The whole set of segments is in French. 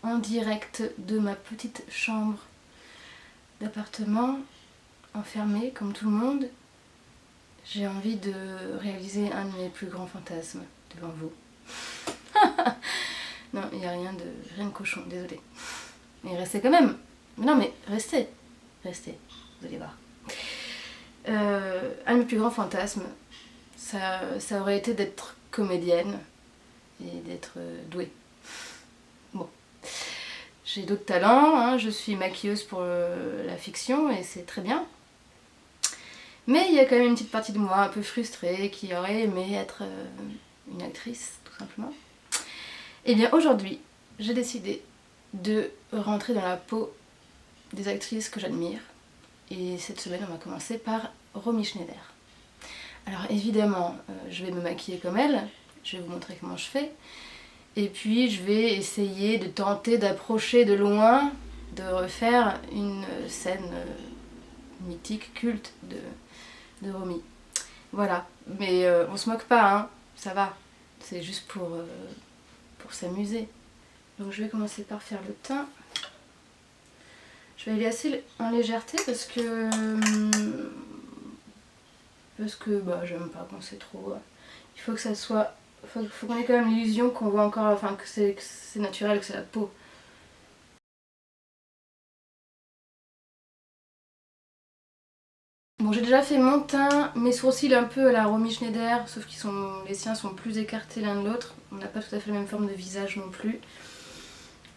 en direct de ma petite chambre d'appartement, enfermée comme tout le monde. J'ai envie de réaliser un de mes plus grands fantasmes devant vous. Non, il n'y a rien de cochon, désolé. Mais restez quand même. Non mais restez, vous allez voir. Un de mes plus grands fantasmes, ça aurait été d'être comédienne et d'être douée. Bon. J'ai d'autres talents, hein, je suis maquilleuse pour la fiction et c'est très bien. Mais il y a quand même une petite partie de moi un peu frustrée qui aurait aimé être une actrice, tout simplement. Et bien aujourd'hui, j'ai décidé de rentrer dans la peau des actrices que j'admire. Et cette semaine, on va commencer par Romy Schneider. Alors évidemment, je vais me maquiller comme elle, je vais vous montrer comment je fais. Et puis je vais essayer de tenter d'approcher de loin, de refaire une scène mythique, culte de Romy. Voilà, mais on se moque pas, hein, ça va. C'est juste pour s'amuser. Donc je vais commencer par faire le teint. Je vais aller assez en légèreté parce que bah, j'aime pas quand c'est trop. Il faut que ça soit. Faut qu'on ait quand même l'illusion qu'on voit encore, enfin que c'est naturel, que c'est la peau. Bon, j'ai déjà fait mon teint, mes sourcils un peu à la Romy Schneider, sauf que les siens sont plus écartés l'un de l'autre. On n'a pas tout à fait la même forme de visage non plus.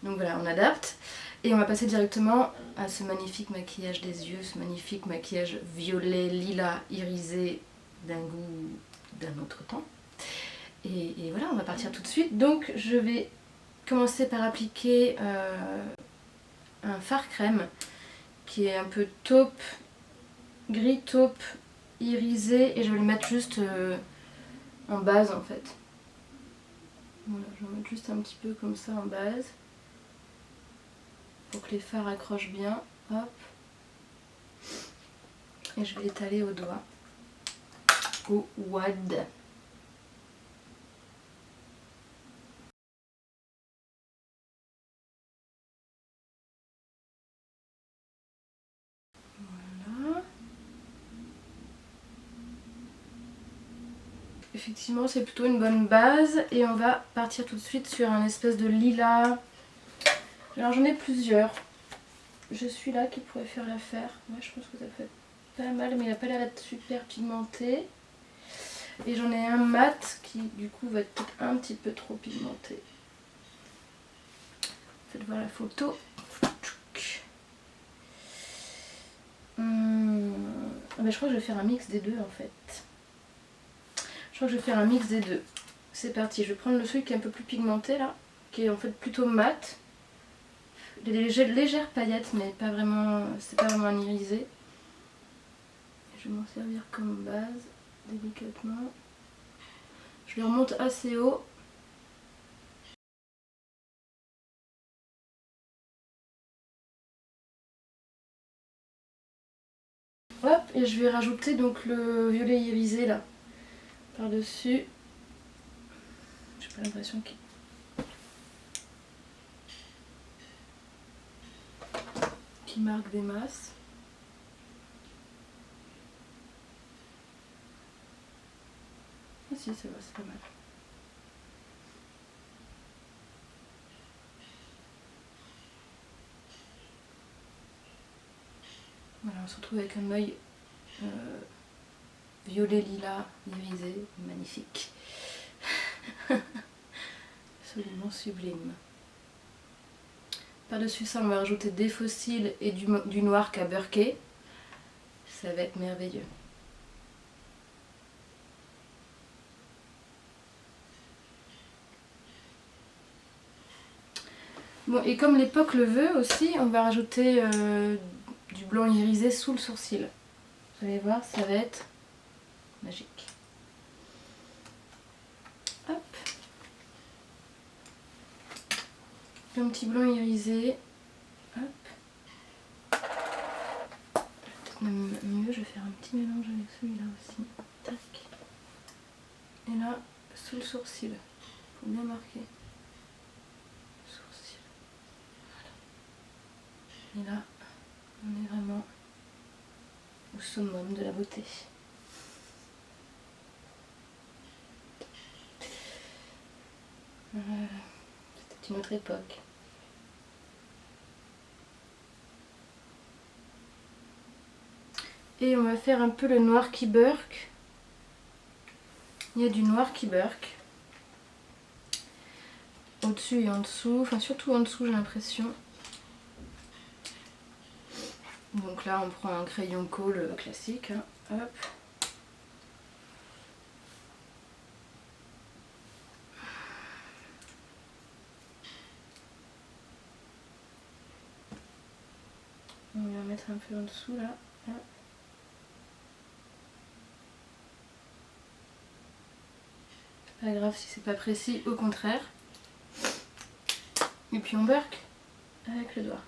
Donc voilà, on adapte. Et on va passer directement à ce magnifique maquillage des yeux, ce magnifique maquillage violet, lilas, irisé, d'un goût d'un autre temps. Et voilà, on va partir tout de suite. Donc je vais commencer par appliquer un fard crème qui est un peu taupe, gris taupe, irisé, et je vais le mettre juste en base en fait. Voilà, je vais mettre juste un petit peu comme ça en base pour que les fards accrochent bien. Hop. Et je vais l'étaler au doigt, au wad. Voilà. Effectivement, c'est plutôt une bonne base. Et on va partir tout de suite sur un espèce de lilas. Alors j'en ai plusieurs. Je suis là qui pourrait faire l'affaire. Moi je pense que ça fait pas mal, mais il n'a pas l'air d'être super pigmenté. Et j'en ai un mat qui du coup va être peut-être un petit peu trop pigmenté. Faites voir la photo. Mais je crois que je vais faire un mix des deux en fait. Je crois que je vais faire un mix des deux. C'est parti, je vais prendre le celui qui est un peu plus pigmenté là, qui est en fait plutôt mat. Des légères paillettes, mais pas vraiment, c'est pas vraiment un irisé. Je vais m'en servir comme base, délicatement. Je le remonte assez haut. Hop, et je vais rajouter donc le violet irisé là, par-dessus. J'ai pas l'impression qu'il marque des masses. Ah si, ça va, c'est pas mal. Voilà, on se retrouve avec un œil violet lilas irisé, magnifique. Absolument sublime. Par-dessus ça, on va rajouter des faux cils et du noir qu'a burké. Ça va être merveilleux. Bon, et comme l'époque le veut aussi, on va rajouter du blanc irisé sous le sourcil. Vous allez voir, ça va être magique. Hop. Un petit blanc irisé. Hop. Peut-être même mieux, je vais faire un petit mélange avec celui-là aussi. Tac. Et là, sous le sourcil. Faut bien marquer. Sourcil. Et là, on est vraiment au summum de la beauté. C'était une autre époque. Et on va faire un peu le noir qui burk. Il y a du noir qui burk. Au-dessus et en dessous, enfin surtout en dessous j'ai l'impression. Donc là on prend un crayon colle classique. Hein. Hop. On va mettre un peu en dessous là. Hop. Pas grave si c'est pas précis, au contraire. Et puis on burk avec le doigt.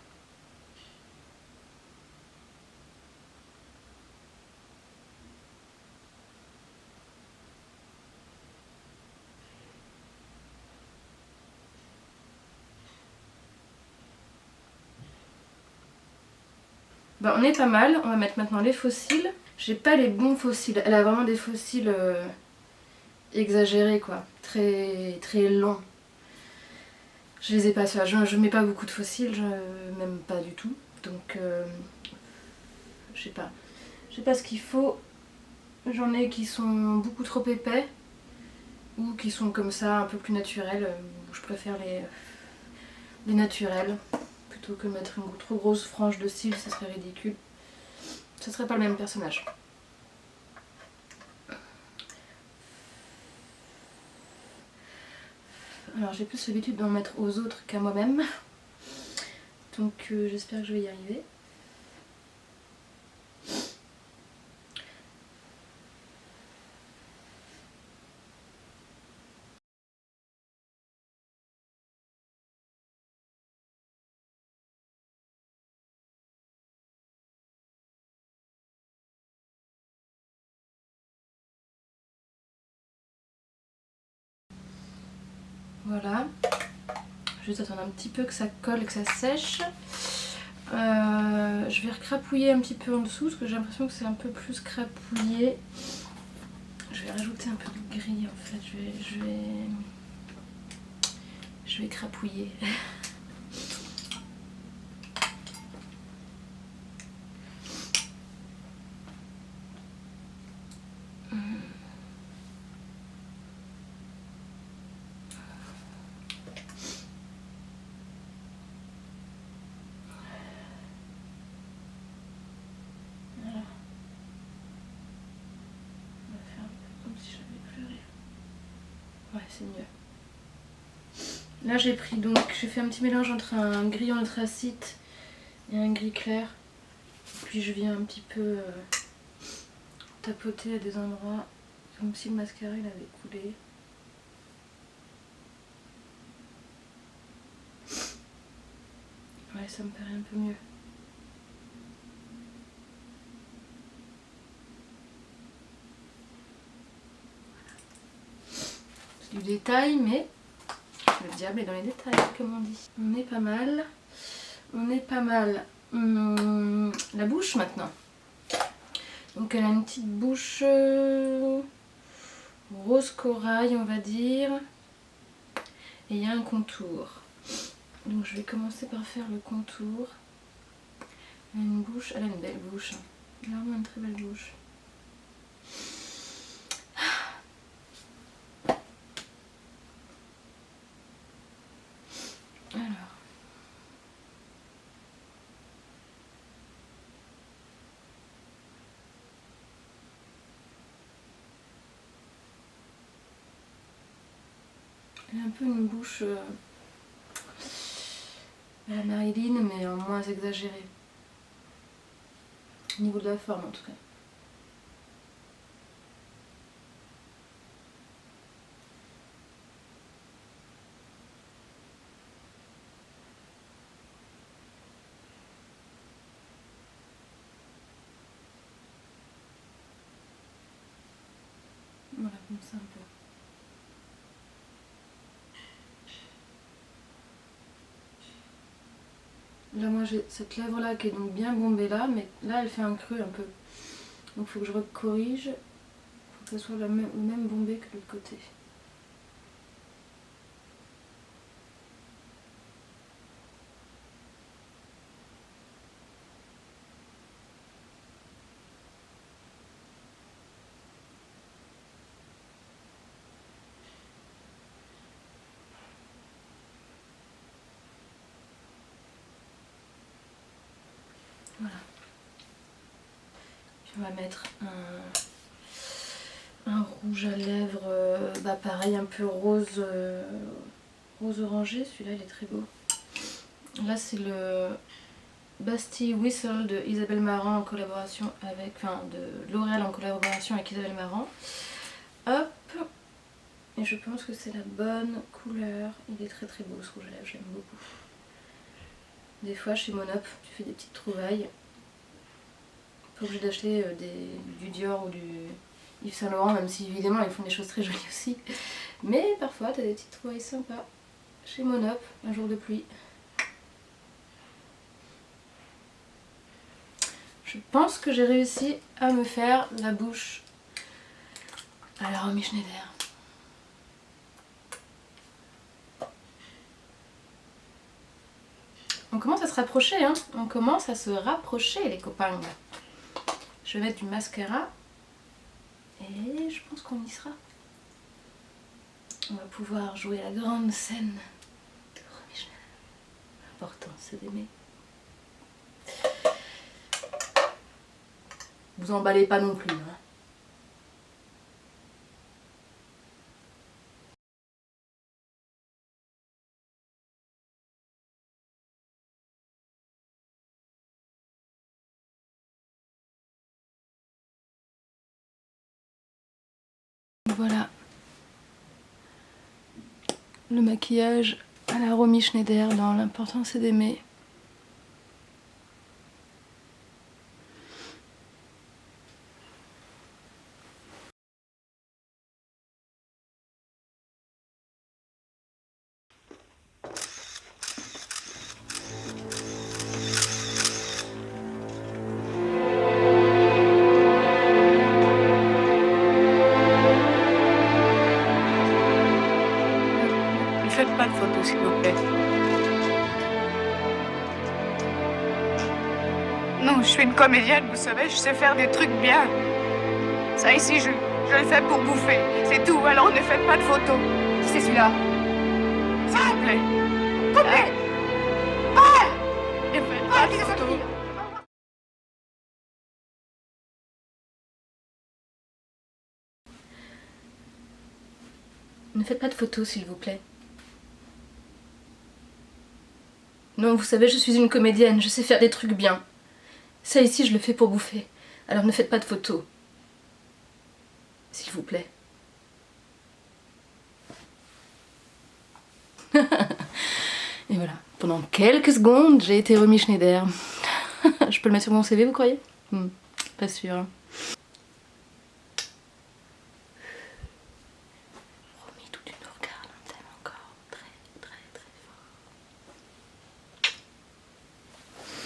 Bah, on est pas mal, on va mettre maintenant les fossiles. J'ai pas les bons fossiles, elle a vraiment des fossiles exagérés quoi, très très longs. Je les ai pas, je mets pas beaucoup de fossiles, même pas du tout, donc je sais pas. Je sais pas ce qu'il faut, j'en ai qui sont beaucoup trop épais, ou qui sont comme ça un peu plus naturels, je préfère les naturels. Plutôt que mettre une trop grosse frange de cils, ça serait ridicule. Ce serait pas le même personnage. Alors j'ai plus l'habitude d'en mettre aux autres qu'à moi-même. Donc j'espère que je vais y arriver. Voilà. Juste attendre un petit peu que ça colle et que ça sèche. Je vais recrapouiller un petit peu en dessous parce que j'ai l'impression que c'est un peu plus crapouillé. Je vais rajouter un peu de gris en fait. Je vais crapouiller. Ouais, c'est mieux. Là j'ai pris donc, j'ai fait un petit mélange entre un gris anthracite et un gris clair. Puis je viens un petit peu tapoter à des endroits comme si le mascara il avait coulé. Ouais, ça me paraît un peu mieux. C'est du détail, mais le diable est dans les détails, comme on dit. On est pas mal. On est pas mal. La bouche maintenant. Donc elle a une petite bouche rose corail, on va dire. Et il y a un contour. Donc je vais commencer par faire le contour. Elle a une bouche, elle a une belle bouche. Elle a vraiment une très belle bouche. Alors. Elle a un peu une bouche à la Marilyn, mais en moins exagérée. Au niveau de la forme en tout cas. Voilà, comme ça un peu. Là moi j'ai cette lèvre là qui est donc bien bombée là, mais là elle fait un creux un peu. Donc il faut que je corrige, il faut que ça soit le même bombé que l'autre côté. Voilà. Puis on va mettre un rouge à lèvres, bah pareil, un peu rose, rose orangé. Celui-là il est très beau. Là c'est le Bastille Whistle de Isabelle Marant en collaboration avec, enfin de L'Oréal en collaboration avec Isabelle Marant. Hop. Et je pense que c'est la bonne couleur. Il est très très beau ce rouge à lèvres, j'aime beaucoup. Des fois chez Monop, tu fais des petites trouvailles. Pas obligé d'acheter du Dior ou du Yves Saint Laurent, même si évidemment ils font des choses très jolies aussi. Mais parfois t'as des petites trouvailles sympas chez Monop, un jour de pluie. Je pense que j'ai réussi à me faire la bouche à la Romy Schneider. On commence à se rapprocher, hein. On commence à se rapprocher les copains. Je vais mettre du mascara et je pense qu'on y sera. On va pouvoir jouer la grande scène de Romy Schneider. L'important c'est d'aimer. Vous emballez pas non plus, hein. Voilà le maquillage à la Romy Schneider dans L'important c'est d'aimer. Ne faites pas de photos, s'il vous plaît. Non, je suis une comédienne, vous savez, je sais faire des trucs bien. Ça ici, je le fais pour bouffer. C'est tout, alors ne faites pas de photos. C'est celui-là. S'il vous plaît. Coupez. Ne faites pas de photos. Ne faites pas de photos s'il vous plaît. Non, vous savez, je suis une comédienne, je sais faire des trucs bien. Ça ici, je le fais pour bouffer. Alors ne faites pas de photos. S'il vous plaît. Et voilà, pendant quelques secondes, j'ai été Romy Schneider. Je peux le mettre sur mon CV, vous croyez? Pas sûr.